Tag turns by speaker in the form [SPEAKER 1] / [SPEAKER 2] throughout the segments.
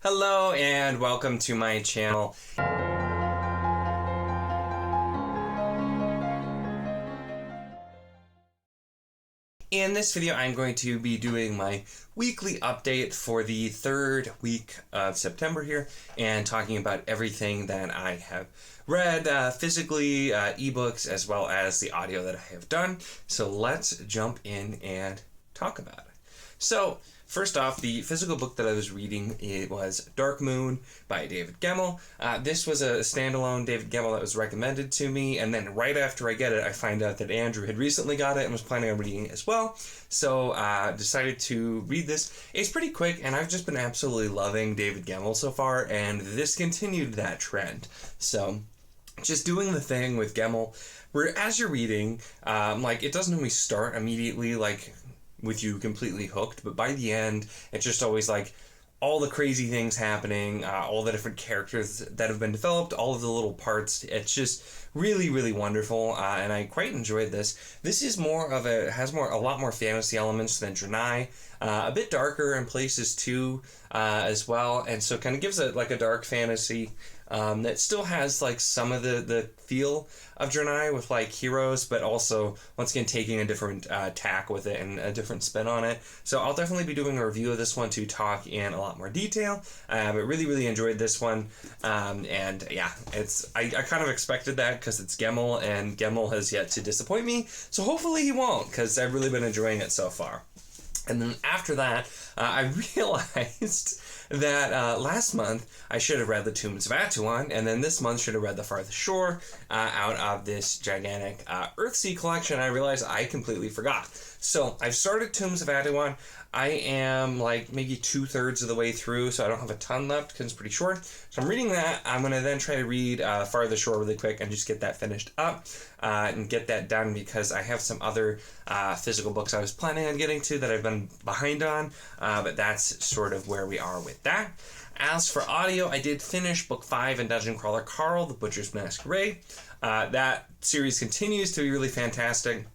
[SPEAKER 1] Hello and welcome to my channel. In this video, I'm going to be doing my weekly update for the third week of September here and talking about everything that I have read physically, ebooks, as well as the audio that I have done. So let's jump in and talk about it. So first off, the physical book that I was reading, it was Dark Moon by David Gemmell. This was a standalone David Gemmell that was recommended to me, and then right after I get it, I find out that Andrew had recently got it and was planning on reading it as well. So decided to read this. It's pretty quick, and I've just been absolutely loving David Gemmell so far, and this continued that trend. So just doing the thing with Gemmell, where as you're reading, it doesn't always start immediately, with you completely hooked, but by the end, it's just always all the crazy things happening, all the different characters that have been developed, all of the little parts. It's just really, really wonderful, and I quite enjoyed this. This is has a lot more fantasy elements than Drenai, a bit darker in places too, as well, and so kind of gives it a dark fantasy that still has some of the feel of Drenai with heroes, but also once again taking a different tack with it and a different spin on it. So I'll definitely be doing a review of this one to talk in a lot more detail. But really, really enjoyed this one, and yeah, I kind of expected that because it's Gemmell, and Gemmell has yet to disappoint me. So hopefully he won't, because I've really been enjoying it so far. And then after that, I realized that last month I should have read The Tombs of Atuan, and then this month should have read The Farthest Shore out of this gigantic Earthsea collection. I realized I completely forgot. So I've started Tombs of Atuan. I am maybe 2/3 of the way through, so I don't have a ton left because it's pretty short. So I'm reading that. I'm going to then try to read Farthest Shore really quick and just get that finished up and get that done, because I have some other physical books I was planning on getting to that I've been behind on, but that's sort of where we are with that. As for audio, I did finish Book 5 in Dungeon Crawler Carl, The Butcher's Masquerade. That series continues to be really fantastic.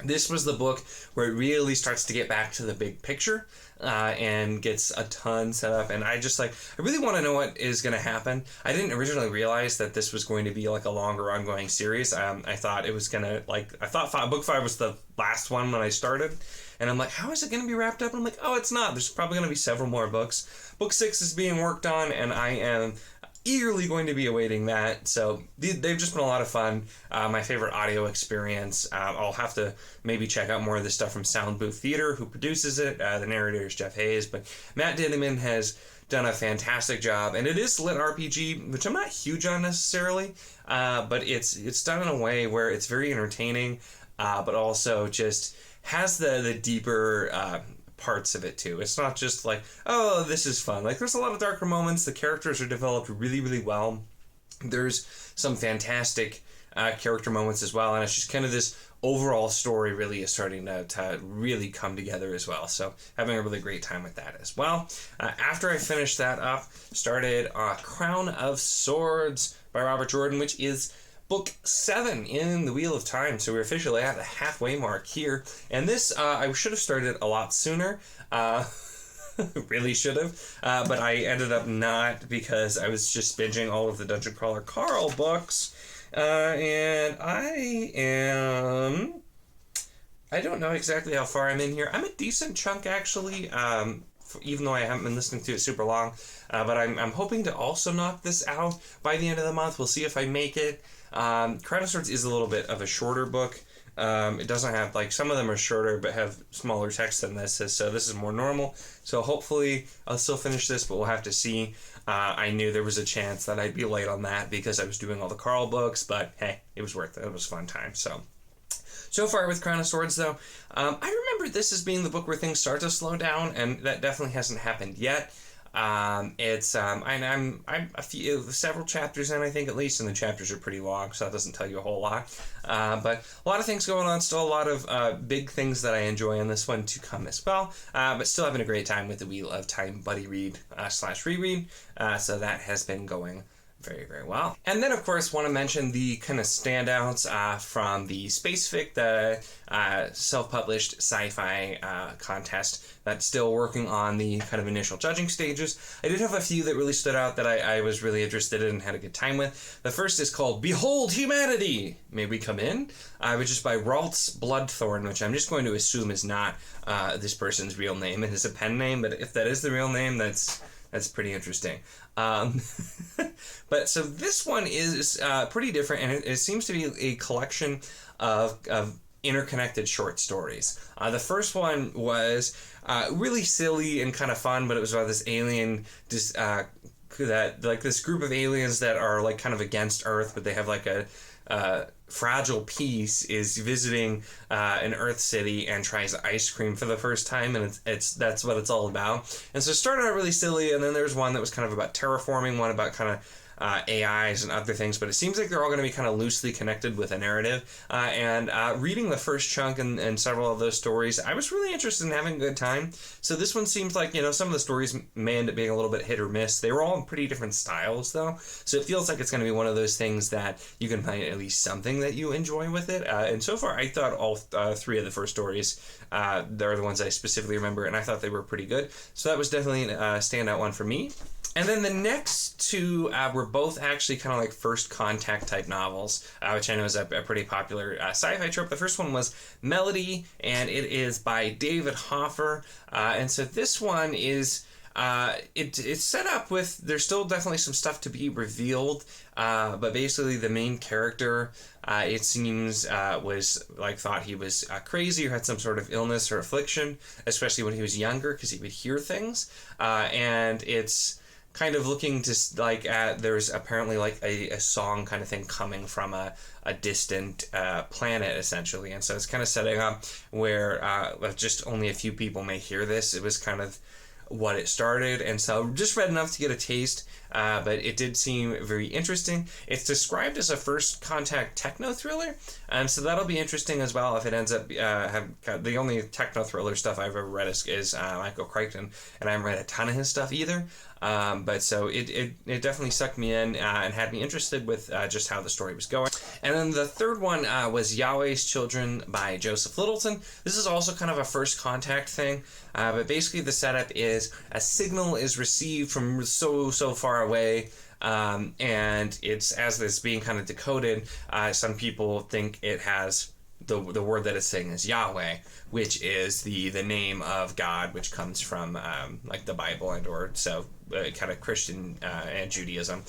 [SPEAKER 1] This was the book where it really starts to get back to the big picture and gets a ton set up. And I really want to know what is going to happen. I didn't originally realize that this was going to be a longer ongoing series. I thought it was going to, Book 5 was the last one when I started. And I'm how is it going to be wrapped up? And I'm oh, it's not. There's probably going to be several more books. Book 6 is being worked on, and I am eagerly going to be awaiting that. So they've just been a lot of fun. My favorite audio experience. I'll have to maybe check out more of this stuff from Sound Booth Theater, who produces it. The narrator is Yahwehs, but Matt Dinneman has done a fantastic job, and it is lit RPG, which I'm not huge on necessarily, but it's done in a way where it's very entertaining, but also just has the deeper parts of it too. It's not just oh, this is fun. There's a lot of darker moments. The characters are developed really, really well. There's some fantastic character moments as well, and it's just kind of this overall story really is starting to really come together as well. So having a really great time with that as well. After I finished that up, started Crown of Swords by Robert Jordan, which is Book 7 in the Wheel of Time. So we're officially at the halfway mark here. And this, I should have started a lot sooner. Really should have. But I ended up not, because I was just binging all of the Dungeon Crawler Carl books. And I don't know exactly how far I'm in here. I'm a decent chunk, actually. Even though I haven't been listening to it super long. But I'm hoping to also knock this out by the end of the month. We'll see if I make it. Crown of Swords is a little bit of a shorter book. It doesn't have, some of them are shorter but have smaller text than this is, so this is more normal. So hopefully I'll still finish this, but we'll have to see. I knew there was a chance that I'd be late on that because I was doing all the Carl books, but hey, it was worth it. It was a fun time. So far with Crown of Swords, though, I remember this as being the book where things start to slow down, and that definitely hasn't happened yet. I'm several chapters in, I think, at least, and the chapters are pretty long, so that doesn't tell you a whole lot. But a lot of things going on, still a lot of big things that I enjoy in this one to come as well, but still having a great time with the Wheel of Time buddy read / reread, so that has been going Very, very well. And then, of course, want to mention the kind of standouts from the Spacefic, the self-published sci-fi contest that's still working on the kind of initial judging stages. I did have a few that really stood out that I was really interested in and had a good time with. The first is called Behold Humanity! May We Come In? Which is by Ralts Bloodthorn, which I'm just going to assume is not this person's real name. It is a pen name, but if that is the real name, that's pretty interesting. But so this one is pretty different, and it seems to be a collection of interconnected short stories. The first one was really silly and kind of fun, but it was about this alien, this group of aliens that are like kind of against Earth, but they have like a fragile piece is visiting an Earth city and tries ice cream for the first time, and that's what it's all about. And so it started out really silly, and then there's one that was kind of about terraforming, one about kind of AIs and other things, but it seems like they're all going to be kind of loosely connected with a narrative. And reading the first chunk and several of those stories, I was really interested in having a good time. So this one seems like, some of the stories may end up being a little bit hit or miss. They were all in pretty different styles, though. So it feels like it's going to be one of those things that you can find at least something that you enjoy with it. And so far, I thought all three of the first stories, they're the ones I specifically remember, and I thought they were pretty good. So that was definitely a standout one for me. And then the next two were both actually kind of like first contact type novels, which I know is a pretty popular sci-fi trope. The first one was Melody, and it is by David Hoffer. And so this one is, it's set up with, there's still definitely some stuff to be revealed, but basically the main character, it seems, was like thought he was crazy or had some sort of illness or affliction, especially when he was younger, because he would hear things. And it's kind of looking to there's apparently like a song kind of thing coming from a distant planet, essentially. And so it's kind of setting up where just only a few people may hear this. It was kind of what it started, and so just read enough to get a taste, but it did seem very interesting. It's described as a first contact techno thriller, so that'll be interesting as well if it ends up the only techno thriller stuff I've ever read is Michael Crichton, and I haven't read a ton of his stuff either. But so it definitely sucked me in and had me interested with just how the story was going. And then the third one was Yahweh's Children by Joseph Littleton. This is also kind of a first contact thing, but basically the setup is a signal is received from so far away, and it's as it's being kind of decoded, some people think it has the word that it's saying is Yahweh, which is the name of God, which comes from like the Bible and or so kind of Christian and Judaism,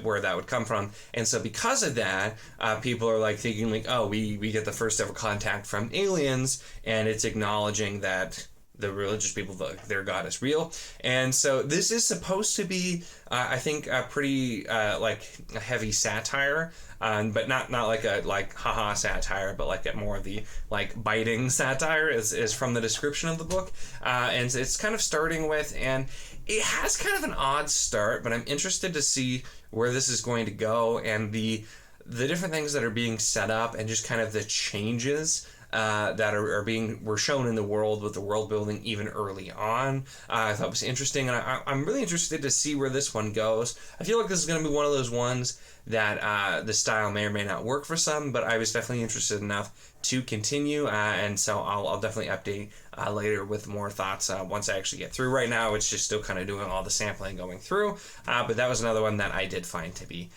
[SPEAKER 1] where that would come from. And so because of that, people are like thinking like, oh, we get the first ever contact from aliens, and it's acknowledging that the religious people, their God is real. And so this is supposed to be, I think, a pretty like a heavy satire, but not like a haha satire, but like a more of the like biting satire is from the description of the book. And it's kind of starting with, and it has kind of an odd start, but I'm interested to see where this is going to go, and the different things that are being set up, and just kind of the changes that were shown in the world, with the world building even early on. I thought it was interesting, and I'm really interested to see where this one goes. I feel like this is going to be one of those ones that the style may or may not work for some, but I was definitely interested enough to continue, and so I'll definitely update later with more thoughts once I actually get through. Right now, it's just still kind of doing all the sampling going through, but that was another one that I did find to be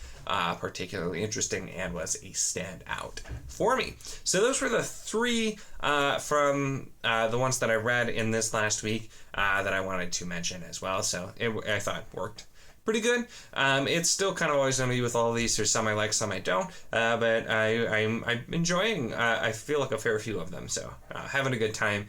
[SPEAKER 1] particularly interesting and was a standout for me. So those were the three from the ones that I read in this last week that I wanted to mention as well. So I thought worked pretty good. It's still kind of always going to be with all of these. There's some I like, some I don't, but I'm enjoying, I feel like a fair few of them, so having a good time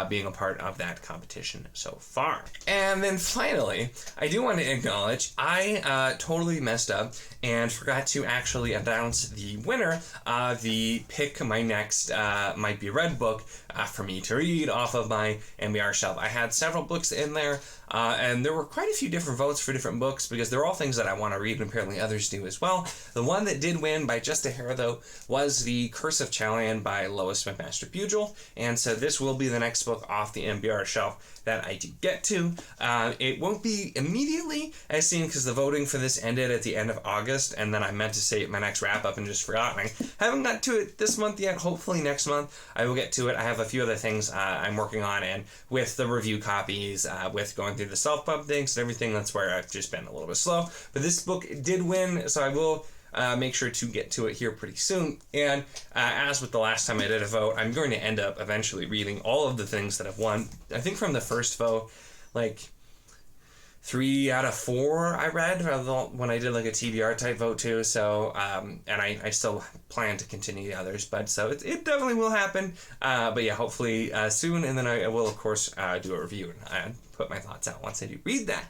[SPEAKER 1] being a part of that competition so far. And then finally, I do want to acknowledge I totally messed up and forgot to actually announce the winner of the Pick My Next Might Be Read book for me to read off of my MBR shelf. I had several books in there, and there were quite a few different votes for different books, because they're all things that I want to read, and apparently others do as well. The one that did win by just a hair, though, was The Curse of Chalian by Lois McMaster Bugel, and so this will be the next book off the MBR shelf that I do get to. It won't be immediately as soon because the voting for this ended at the end of August, and then I meant to say my next wrap-up and just forgot. And I haven't got to it this month yet. Hopefully next month I will get to it. I have a few other things I'm working on, and with the review copies, with going through the self-pub things and everything, that's where I've just been a little bit slow. But this book did win, so I will make sure to get to it here pretty soon. And as with the last time I did a vote, I'm going to end up eventually reading all of the things that have won. I think from the first vote, like 3 out of 4 I read when I did like a TBR type vote too. So, and I still plan to continue the others, but so it definitely will happen. But yeah, hopefully soon. And then I will, of course, do a review and put my thoughts out once I do read that.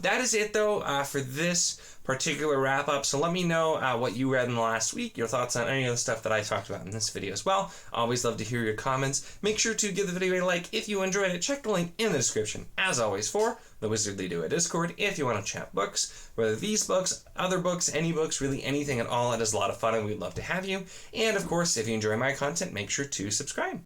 [SPEAKER 1] That is it though for this particular wrap up. So let me know what you read in the last week, your thoughts on any of the stuff that I talked about in this video as well. Always love to hear your comments. Make sure to give the video a like if you enjoyed it. Check the link in the description as always for the Wizardly Duo Discord if you want to chat books, whether these books, other books, any books, really anything at all. It is a lot of fun and we'd love to have you. And of course, if you enjoy my content, make sure to subscribe.